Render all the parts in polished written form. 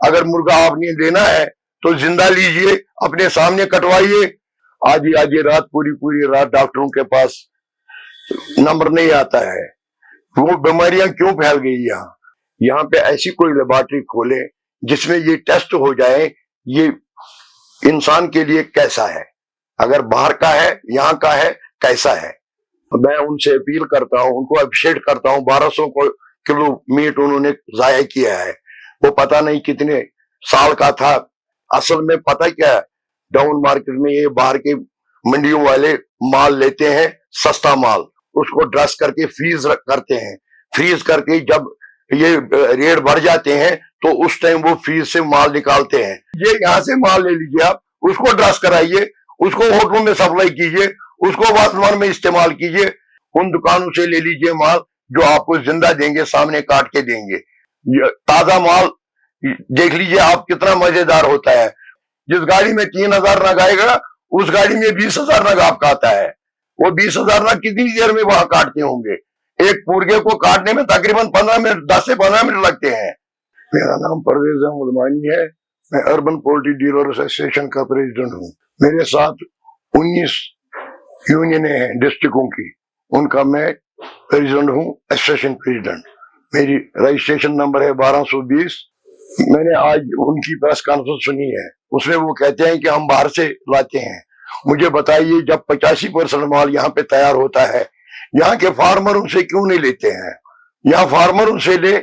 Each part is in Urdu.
اگر مرغا آپ نے لینا ہے تو زندہ لیجئے، اپنے سامنے کٹوائیے۔ آدھی رات پوری رات ڈاکٹروں کے پاس نمبر نہیں آتا ہے۔ وہ بیماریاں کیوں پھیل گئی یہاں پہ ایسی کوئی لیبارٹری کھولے جس میں یہ ٹیسٹ ہو جائے یہ انسان کے لیے کیسا ہے، اگر باہر کا ہے یہاں کا ہے کیسا ہے۔ میں ان سے اپیل کرتا ہوں، ان کو اپریشیٹ کرتا ہوں، 1200 کلو میٹ انہوں نے ضائع کیا ہے، وہ پتہ نہیں کتنے سال کا تھا۔ اصل میں پتہ کیا ہے، ڈاؤن مارکیٹ میں یہ باہر کے منڈیوں والے مال لیتے ہیں، سستا مال، اس کو ڈرس کر کے فریز کرتے ہیں، فریز کر کے جب یہ ریٹ بڑھ جاتے ہیں تو اس ٹائم وہ فریز سے مال نکالتے ہیں۔ یہ یہاں سے مال لے لیجیے، آپ اس کو ڈرس کرائیے، اس کو ہوٹلوں میں سپلائی کیجیے، اس کو وازوان میں استعمال کیجیے۔ ان دکانوں سے لے لیجیے مال جو آپ کو زندہ دیں گے، سامنے کاٹ کے دیں گے۔ تازہ مال دیکھ لیجیے آپ کتنا مزیدار ہوتا ہے۔ جس گاڑی میں 3000 نگ آئے گا اس گاڑی میں 20,000 نگ آپ کا آتا ہے۔ وہ 20,000 نگ کتنی دیر میں وہاں کاٹتے ہوں گے؟ ایک پورگے کو کاٹنے میں تقریباً 10 سے 15 منٹ لگتے ہیں۔ میرا نام پرویز احمد مانی ہے، میں اربن پولٹری ڈیلر ایسوسیشن کا پریزیڈنٹ ہوں۔ میرے ساتھ 19 یونینیں ہیں ڈسٹرکوں کی، ان کا میں پریزیڈنٹ ہوں، ایسوسیشن پریزیڈنٹ۔ میری رجسٹریشن نمبر ہے 1220۔ میں نے آج ان کی پریس کانفرنس سنی ہے، اس میں وہ کہتے ہیں کہ ہم باہر سے لاتے ہیں۔ مجھے بتائیے جب 85% مال یہاں پہ تیار ہوتا ہے، یہاں کے فارمر ان سے کیوں نہیں لیتے ہیں؟ یہاں فارمر ان سے لے،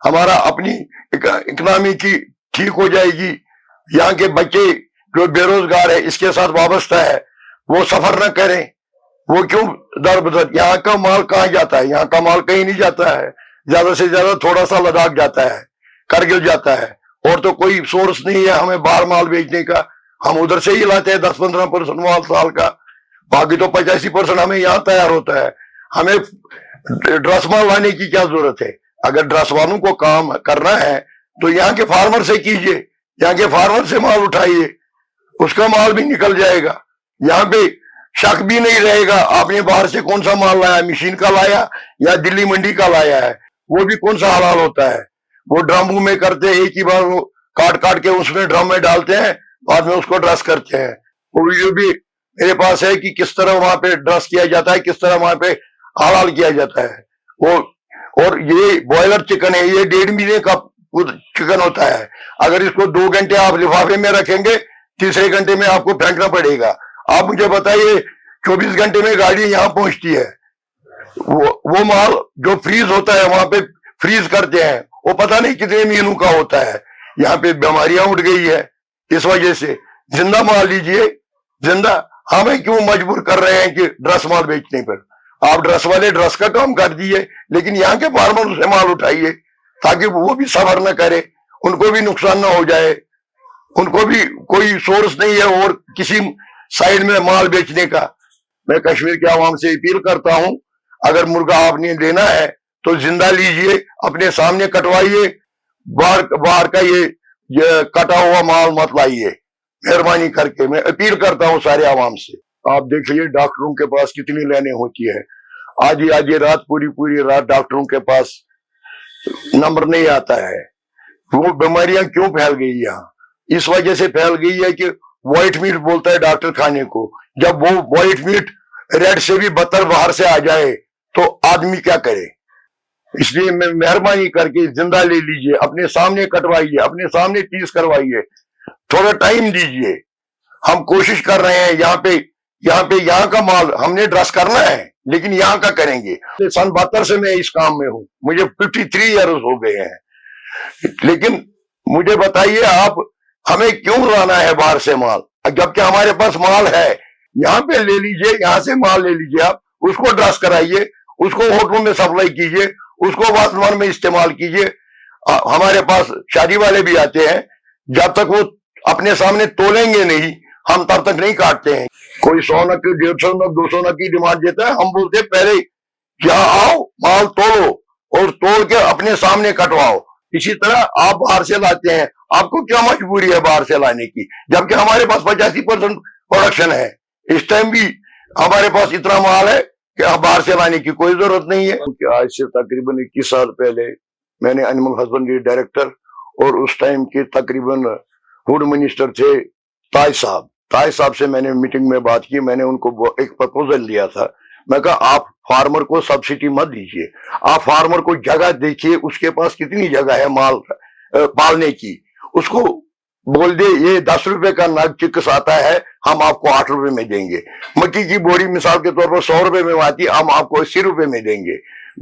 ہمارا اپنی اکنامی کی ٹھیک ہو جائے گی۔ یہاں کے بچے جو بے روزگار ہے اس کے ساتھ وابستہ ہے، وہ سفر نہ کریں، وہ کیوں در بدر؟ یہاں کا مال کہاں جاتا ہے؟ یہاں کا مال کہیں نہیں جاتا ہے، زیادہ سے زیادہ تھوڑا سا لداخ جاتا ہے، کرگل جاتا ہے، اور تو کوئی سورس نہیں ہے ہمیں باہر مال بیچنے کا۔ ہم ادھر سے ہی لاتے ہیں 10-15% مال سال کا، باقی تو 85% ہمیں یہاں تیار ہوتا ہے۔ ہمیں ڈرس مال لانے کی کیا ضرورت ہے؟ اگر ڈرس والوں کو کام کرنا ہے تو یہاں کے فارمر سے کیجئے، یہاں کے فارمر سے مال اٹھائیے، اس کا مال بھی نکل جائے گا۔ یہاں پہ شک بھی نہیں رہے گا آپ نے باہر سے کون سا مال لایا، مشین کا لایا یا دلی منڈی کا لایا ہے، وہ بھی کون سا حلال ہوتا ہے۔ وہ ڈرموں میں کرتے ایک ہی بار، وہ کاٹ کے اس میں ڈرم میں ڈالتے ہیں، بعد میں اس کو ڈرس کرتے ہیں۔ وہ ویڈیو بھی میرے پاس ہے کہ کس طرح وہاں پہ ڈرس کیا جاتا ہے، کس طرح وہاں پہ حلال کیا جاتا ہے۔ وہ اور یہ بوائلر چکن ہے، یہ 1.5 مہینے کا چکن ہوتا ہے۔ اگر اس کو 2 گھنٹے آپ لفافے میں رکھیں گے، تیسرے گھنٹے میں آپ کو پھینکنا پڑے گا۔ آپ مجھے بتائیے 24 گھنٹے میں گاڑی یہاں پہنچتی ہے، وہ مال جو فریز ہوتا ہے وہاں پہ فریز کرتے ہیں، وہ پتہ نہیں کتنے مہینوں کا ہوتا ہے۔ یہاں پہ بیماریاں اٹھ گئی ہے اس وجہ سے۔ زندہ مال لیجئے، زندہ۔ ہمیں کیوں مجبور کر رہے ہیں کہ ڈرس مال بیچنے پر؟ آپ ڈرس والے ڈرس کا کام کر دیئے، لیکن یہاں کے فارمر سے مال اٹھائیے تاکہ وہ بھی سفر نہ کرے، ان کو بھی نقصان نہ ہو جائے، ان کو بھی کوئی سورس نہیں ہے اور کسی سائیڈ میں مال بیچنے کا۔ میں کشمیر کے عوام سے اپیل کرتا ہوں، اگر مرغا آپ نے لینا ہے تو زندہ لیجئے، اپنے سامنے کٹوائیے، باہر کا یہ کٹا ہوا مال مت لائیے، مہربانی کر کے۔ میں اپیل کرتا ہوں سارے عوام سے۔ آپ دیکھیے ڈاکٹروں کے پاس کتنی لائنیں ہوتی ہے، آدھی رات پوری رات ڈاکٹروں کے پاس نمبر نہیں آتا ہے۔ وہ بیماریاں کیوں پھیل گئی اس وجہ سے پھیل گئی ہے کہ وائٹ میٹ بولتا ہے ڈاکٹر کھانے کو۔ جب وہ وائٹ میٹ ریڈ سے بھی بدتر باہر سے آ جائے تو آدمی کیا کرے؟ اس لیے میں مہربانی کر کے زندہ لے لیجئے، اپنے سامنے کٹوائیے، اپنے سامنے پیس کروائیے، تھوڑا ٹائم دیجئے۔ ہم کوشش کر رہے ہیں یہاں کا مال ہم نے ڈرس کرنا ہے، لیکن یہاں کا کریں گے۔ سن 72 سے میں اس کام میں ہوں، مجھے 53 ایئرز ہو گئے ہیں، لیکن مجھے بتائیے آپ ہمیں کیوں لانا ہے باہر سے مال جبکہ ہمارے پاس مال ہے؟ یہاں پہ لے لیجئے، یہاں سے مال لے لیجئے، آپ اس کو ڈرس کرائیے، اس کو ہوٹلوں میں سپلائی کیجئے، اس کو وازوان میں استعمال کیجئے۔ ہمارے پاس شادی والے بھی آتے ہیں، جب تک وہ اپنے سامنے تولیں گے نہیں ہم تب تک نہیں کاٹتے ہیں۔ کوئی 100 نگ کی 150 نگ 200 نگ کی ڈیمانڈ دیتا ہے، ہم بولتے ہیں پہلے یہاں آؤ، مال تولو اور تول کے اپنے سامنے کٹواؤ۔ اسی طرح آپ باہر سے لاتے ہیں، آپ کو کیا مجبوری ہے باہر سے لانے کی جبکہ ہمارے پاس 85% پروڈکشن ہے؟ اس ٹائم بھی ہمارے پاس اتنا مال ہے کہ باہر سے لانے کی کوئی ضرورت نہیں ہے۔ آج سے تقریباً 21 سال پہلے میں نے اینیمل ہسبنڈری ڈائریکٹر اور اس ٹائم کے تقریباً فوڈ منسٹر تھے تاج صاحب سے میں نے میٹنگ میں بات کی. میں نے ان کو ایک پرپوزل دیا تھا. میں کہا آپ فارمر کو سبسڈی مت دیجیے, آپ فارمر کو جگہ دیکھیے, اس کے پاس کتنی جگہ ہے مال پالنے کی, اس کو بول دے یہ 10 روپے کا نگ چکس آتا ہے, ہم آپ کو 8 روپے میں دیں گے. مکئی کی بوری مثال کے طور پر 100 روپے میں آتی, ہم آپ کو 80 روپے میں دیں گے.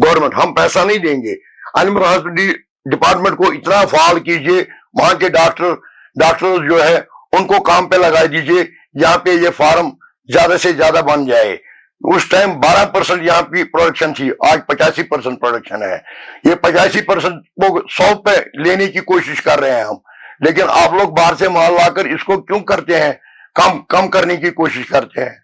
گورنمنٹ ہم پیسہ نہیں دیں گے. اینیمل ہسبنڈری ڈپارٹمنٹ کو اتنا فعال کیجئے, وہاں کے ڈاکٹر جو ہے ان کو کام پہ لگا دیجئے, یہاں پہ یہ فارم زیادہ سے زیادہ بن جائے. اس ٹائم 12% یہاں پہ پروڈکشن تھی, آج 85% پروڈکشن ہے. یہ 85% کو 100 پہ لینے کی کوشش کر رہے ہیں ہم, لیکن آپ لوگ باہر سے مال لا کر اس کو کیوں کرتے ہیں, کم کرنے کی کوشش کرتے ہیں.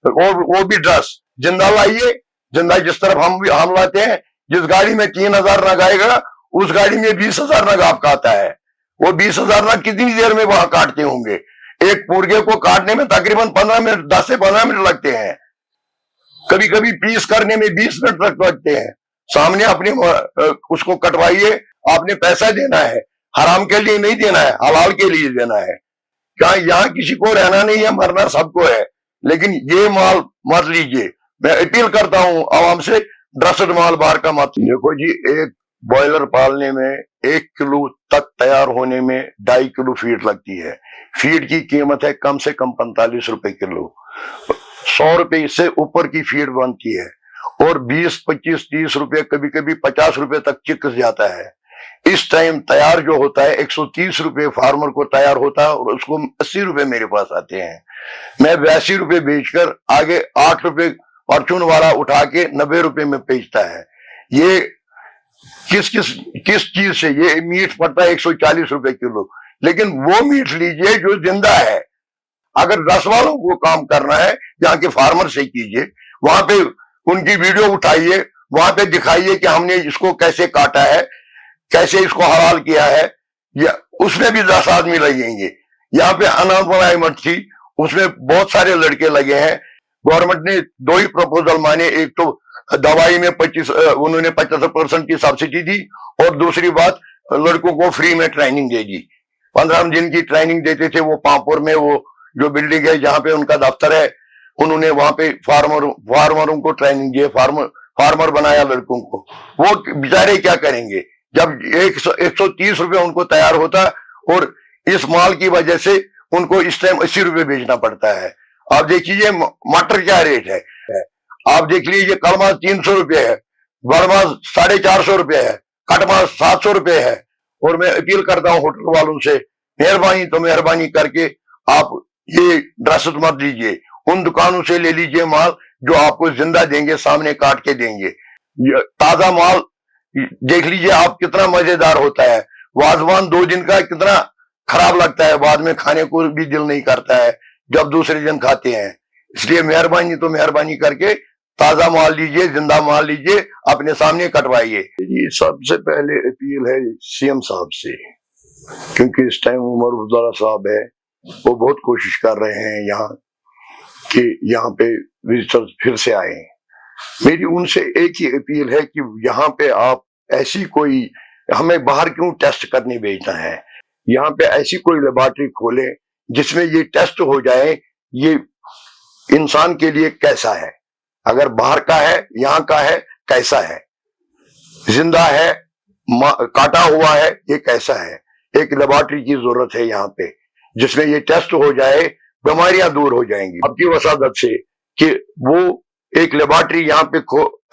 اور وہ بھی ڈرس زندہ لائیے, زندہ جس طرف ہم لاتے ہیں, جس گاڑی میں 3000 نگ آئے گا اس گاڑی میں 20,000 نگ آپ کا آتا ہے. وہ 20,000 نگ کتنی دیر میں وہاں کاٹتے ہوں گے؟ ایک پورگے کو کاٹنے میں تقریباً 15 منٹ 10 سے 15 منٹ لگتے ہیں, کبھی کبھی پیس کرنے میں 20 منٹ تک لگتے ہیں. سامنے اپنے اس کو کٹوائیے, آپ نے پیسہ دینا ہے, حرام کے لیے نہیں دینا ہے, حلال کے لیے دینا ہے. کیا یہاں کسی کو رہنا نہیں ہے, مرنا سب کو ہے, لیکن یہ مال مت لیجیے. میں اپیل کرتا ہوں عوام سے, ڈرسڈ مال باہر کا مت. دیکھو جی, ایک بوائلر پالنے میں 1 کلو تک تیار ہونے میں 2.5 کلو فیڈ لگتی ہے. فیڈ کی قیمت ہے کم سے کم 45 روپے کلو. 100 روپے سے اوپر کی فیڈ بنتی ہے, اور 20 25 30 روپے کبھی کبھی 50 روپے تک چکس جاتا ہے. اس ٹائم تیار جو ہوتا ہے 130 روپے فارمر کو تیار ہوتا ہے, اور اس کو 80 روپے میرے پاس آتے ہیں. میں 82 روپے بیچ کر آگے 8 روپے فارچون والا اٹھا کے 90 روپے میں بیچتا ہے. یہ کس چیز سے؟ یہ میٹ پڑتا ہے 140 روپے کلو, لیکن وہ میٹ لیجئے جو زندہ ہے. اگر 10 والوں کو کام کرنا ہے یہاں کے فارمر سے کیجئے, وہاں پہ ان کی ویڈیو اٹھائیے, وہاں پہ دکھائیے کہ ہم نے اس کو کیسے کاٹا ہے, کیسے اس کو حلال کیا ہے. یا اس میں بھی 10 آدمی لگیں گے. یہاں پہ انامپلائمنٹ تھی, اس میں بہت سارے لڑکے لگے ہیں. گورنمنٹ نے 2 ہی پروپوزل مانے, ایک تو دوائی میں انہوں نے 75% کی سبسڈی دی, اور دوسری بات لڑکوں کو فری میں ٹریننگ دے دی. 15 دن کی ٹریننگ دیتے تھے. وہ پامپور میں وہ جو بلڈنگ ہے جہاں پہ ان کا دفتر ہے, انہوں نے وہاں پہ فارمروں کو ٹریننگ دی, فارمر بنایا لڑکوں کو. وہ بیچارے کیا کریں گے جب 130 روپے ان کو تیار ہوتا, اور اس مال کی وجہ سے ان کو اس ٹائم 80 روپے بیچنا پڑتا ہے. آپ دیکھیے مٹر کیا ریٹ ہے, آپ دیکھ لیجیے کل ماز 300 روپے ہے, بڑ ماز 450 روپے ہے, کٹ ماز 700 روپے ہے. اور میں اپیل کرتا ہوں ہوٹل والوں سے, مہربانی کر کے آپ یہ ڈرسٹ مت لیجیے, ان دکانوں سے لے لیجیے مال جو آپ کو زندہ دیں گے, سامنے کاٹ کے دیں گے. تازہ مال دیکھ لیجیے آپ کتنا مزیدار ہوتا ہے. وازوان 2 دن کا کتنا خراب لگتا ہے, بعد میں کھانے کو بھی دل نہیں کرتا ہے جب دوسرے دن کھاتے ہیں. اس لیے مہربانی کر کے تازہ مال لیجئے, زندہ مال لیجئے, اپنے سامنے کٹوائیے. جی سب سے پہلے اپیل ہے CM صاحب سے, کیونکہ اس ٹائم عمر عبداللہ صاحب ہے, وہ بہت کوشش کر رہے ہیں یہاں کہ یہاں پہ وزٹر پھر سے آئے. میری ان سے ایک ہی اپیل ہے کہ یہاں پہ آپ ایسی کوئی, ہمیں باہر کیوں ٹیسٹ کرنے بھیجنا ہے, یہاں پہ ایسی کوئی لیبارٹری کھولے جس میں یہ ٹیسٹ ہو جائے یہ انسان کے لیے کیسا ہے, اگر باہر کا ہے یہاں کا ہے کیسا ہے, زندہ ہے کاٹا ہوا ہے یہ کیسا ہے. ایک لیبارٹری کی ضرورت ہے یہاں پہ جس میں یہ ٹیسٹ ہو جائے, بیماریاں دور ہو جائیں گی. اب کی وسادت سے کہ وہ ایک لیبارٹری یہاں پہ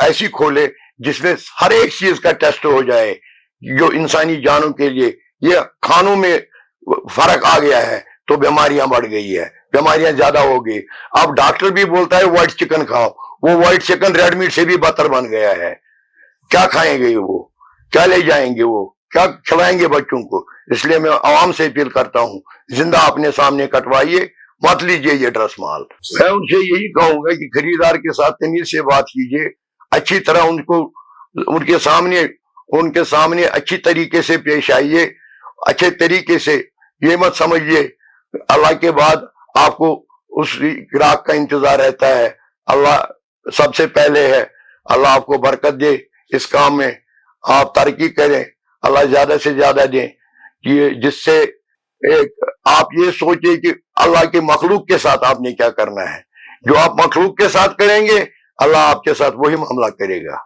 ایسی کھولے جس میں ہر ایک چیز کا ٹیسٹ ہو جائے جو انسانی جانوں کے لیے. یہ کھانوں میں فرق آ گیا ہے تو بیماریاں بڑھ گئی ہے, بیماریاں زیادہ ہو گئی. اب ڈاکٹر بھی بولتا ہے وائٹ چکن کھاؤ, وہ وائٹ چکن ریڈ میٹ سے بھی بدتر بن گیا ہے. کیا کھائیں گے وہ, کیا لے جائیں گے وہ, کیا کھلائیں گے بچوں کو. اس لیے میں عوام سے اپیل کرتا ہوں, زندہ اپنے سامنے کٹوائیے, مت لیجیے یہ ڈرس مال. میں ان سے یہی کہوں گا کہ خریدار کے ساتھ تمیز سے بات کیجیے, اچھی طرح ان کے سامنے اچھی طریقے سے پیش آئیے, اچھے طریقے سے. یہ مت سمجھیے اللہ کے بعد آپ کو اس گراہک کا انتظار رہتا ہے. اللہ سب سے پہلے ہے. اللہ آپ کو برکت دے اس کام میں, آپ ترقی کریں, اللہ زیادہ سے زیادہ دیں. یہ جس سے آپ یہ سوچیں کہ اللہ کے مخلوق کے ساتھ آپ نے کیا کرنا ہے. جو آپ مخلوق کے ساتھ کریں گے اللہ آپ کے ساتھ وہی معاملہ کرے گا.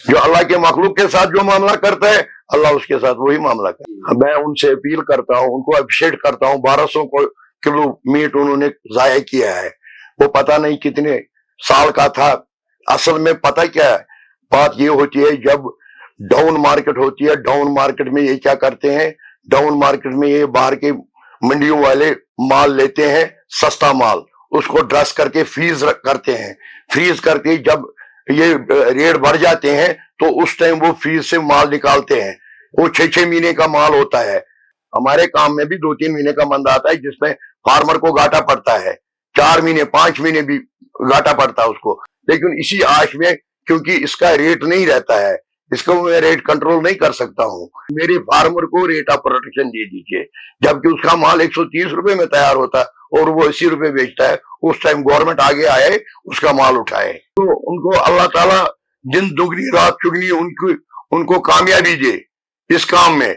جو اللہ کے مخلوق کے ساتھ جو معاملہ کرتا ہے اللہ اس کے ساتھ وہی معاملہ کرتا ہے. میں ان سے اپیل کرتا ہوں, ان کو اپریشیٹ کرتا ہوں. 1200 کلو میٹ انہوں نے ضائع کیا ہے. وہ پتہ نہیں کتنے سال کا تھا. اصل میں پتہ کیا ہے بات یہ ہوتی ہے, جب ڈاؤن مارکیٹ ہوتی ہے, ڈاؤن مارکیٹ میں یہ کیا کرتے ہیں, ڈاؤن مارکیٹ میں یہ باہر کے منڈیوں والے مال لیتے ہیں, سستا مال, اس کو ڈرس کر کے فریز کرتے ہیں. فریز کر کے جب یہ ریٹ بڑھ جاتے ہیں تو اس ٹائم وہ فریز سے مال نکالتے ہیں. وہ 6 مہینے کا مال ہوتا ہے. ہمارے کام میں بھی 2-3 مہینے کا مند آتا ہے جس میں فارمر کو گھاٹا پڑتا ہے. 4 مہینے 5 مہینے بھی گھاٹا پڑتا ہے اس کو. لیکن اسی آش میں کیونکہ اس کا ریٹ نہیں رہتا ہے, اس کو میں ریٹ کنٹرول نہیں کر سکتا ہوں. میرے فارمر کو ریٹ آف پروٹیکشن دے دیجئے, جبکہ اس کا مال 130 روپے میں تیار ہوتا ہے اور وہ 80 روپے بیچتا ہے. اس ٹائم گورنمنٹ آگے آئے, اس کا مال اٹھائے. تو ان کو اللہ تعالیٰ دن دگنی رات چگنی ان کو کامیابی دے اس کام میں.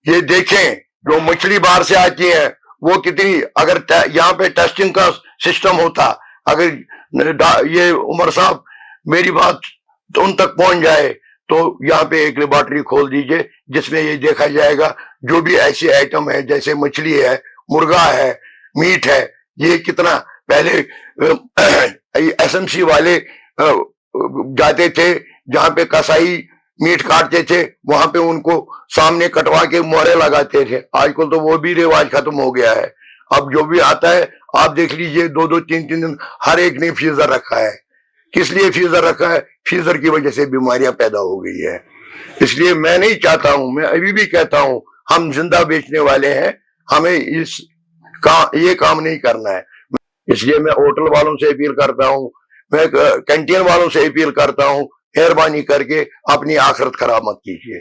یہ دیکھیں جو مچھلی باہر سے آتی ہے وہ کتنی, اگر یہاں پہ ٹیسٹنگ کا سسٹم ہوتا, اگر یہ عمر صاحب میری بات ان تک پہنچ جائے تو یہاں پہ ایک لیبارٹری کھول دیجئے جس میں یہ دیکھا جائے گا جو بھی ایسے آئٹم ہے جیسے مچھلی ہے, مرغا ہے, میٹ ہے, یہ کتنا پہلے ایس ایم سی والے جاتے تھے جہاں پہ کسائی میٹ کاٹتے تھے, وہاں پہ ان کو سامنے کٹوا کے مورے لگاتے تھے. آج کل تو وہ بھی رواج ختم ہو گیا ہے. اب جو بھی آتا ہے آپ دیکھ لیجئے 2-2 3-3 دن ہر ایک نے فریزر رکھا ہے. کس لیے فریزر رکھا ہے؟ فریزر کی وجہ سے بیماریاں پیدا ہو گئی ہے. اس لیے میں نہیں چاہتا ہوں, میں ابھی بھی کہتا ہوں ہم زندہ بیچنے والے ہیں, ہمیں یہ کام نہیں کرنا ہے. اس لیے میں ہوٹل والوں سے اپیل کرتا ہوں, میں کینٹین والوں سے اپیل کرتا ہوں, مہربانی کر کے اپنی آخرت خراب مت کیجیے.